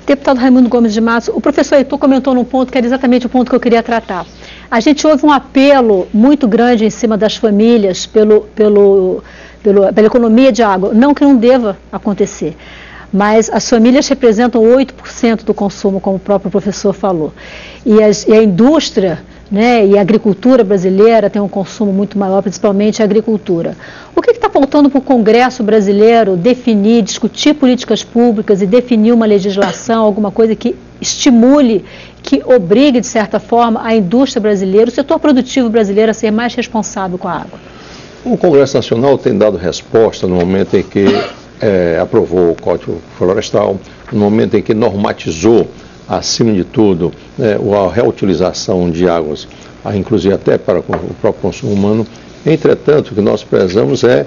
Deputado Raimundo Gomes de Matos, o professor Heitor comentou num ponto que era exatamente o ponto que eu queria tratar. A gente houve um apelo muito grande em cima das famílias pela economia de água. Não que não deva acontecer, mas as famílias representam 8% do consumo, como o próprio professor falou. E a indústria, né, e a agricultura brasileira tem um consumo muito maior, principalmente a agricultura. O que está faltando para o Congresso brasileiro definir, discutir políticas públicas e definir uma legislação, alguma coisa que estimule, que obrigue, de certa forma, a indústria brasileira, o setor produtivo brasileiro a ser mais responsável com a água? O Congresso Nacional tem dado resposta no momento em que aprovou o Código Florestal, no momento em que normatizou, acima de tudo, a reutilização de águas, inclusive até para o próprio consumo humano. Entretanto, o que nós prezamos é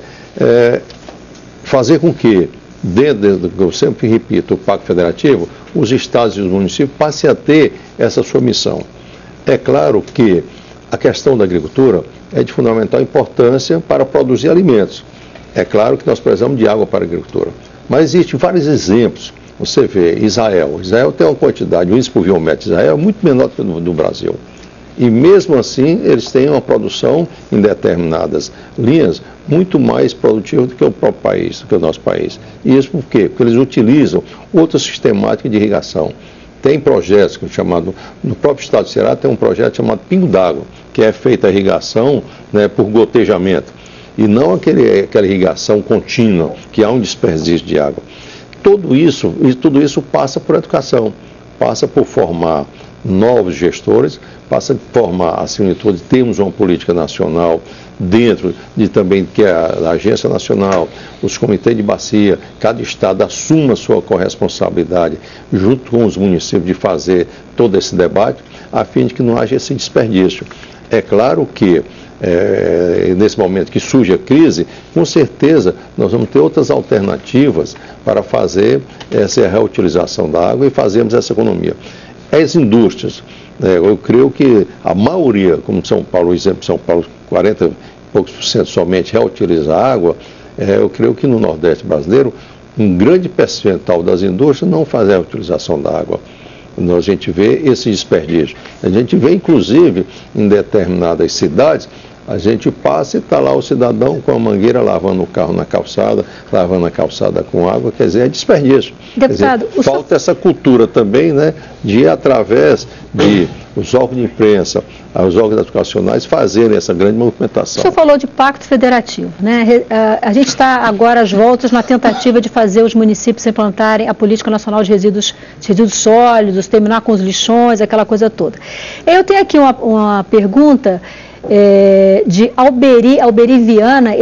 fazer com que, dentro do que eu sempre repito, o Pacto Federativo, os estados e os municípios passem a ter essa sua missão. É claro que a questão da agricultura é de fundamental importância para produzir alimentos. É claro que nós precisamos de água para a agricultura, mas existem vários exemplos. Você vê Israel tem uma quantidade, o índice pluviométrico de Israel é muito menor do que o do Brasil. E mesmo assim, eles têm uma produção em determinadas linhas muito mais produtiva do que o próprio país, do que o nosso país. E isso por quê? Porque eles utilizam outra sistemática de irrigação. Tem projetos, no próprio estado de Ceará tem um projeto chamado Pingo d'Água, que é feita a irrigação, né, por gotejamento, e não aquela irrigação contínua, que há um desperdício de água. Tudo isso passa por educação, passa por formar novos gestores, passa por formar, acima de tudo, termos uma política nacional dentro de também que a Agência Nacional, os comitês de bacia, cada estado assuma a sua corresponsabilidade junto com os municípios de fazer todo esse debate, a fim de que não haja esse desperdício. É claro que nesse momento que surge a crise, com certeza nós vamos ter outras alternativas para fazer essa reutilização da água e fazermos essa economia. As indústrias, eu creio que a maioria, como São Paulo, o exemplo de São Paulo, 40 e poucos por cento somente reutiliza a água, eu creio que no Nordeste brasileiro, um grande percentual das indústrias não faz a reutilização da água. A gente vê esse desperdício. A gente vê, inclusive, em determinadas cidades, a gente passa e está lá o cidadão com a mangueira lavando o carro na calçada, lavando a calçada com água, quer dizer, é desperdício. Deputado, quer dizer, falta essa cultura também, né, de ir através de os órgãos de imprensa, os órgãos educacionais fazerem essa grande movimentação. O senhor falou de pacto federativo, né? A gente está agora às voltas na tentativa de fazer os municípios implantarem a Política Nacional de Resíduos Sólidos, terminar com os lixões, aquela coisa toda. Eu tenho aqui uma pergunta de Alberi Viana.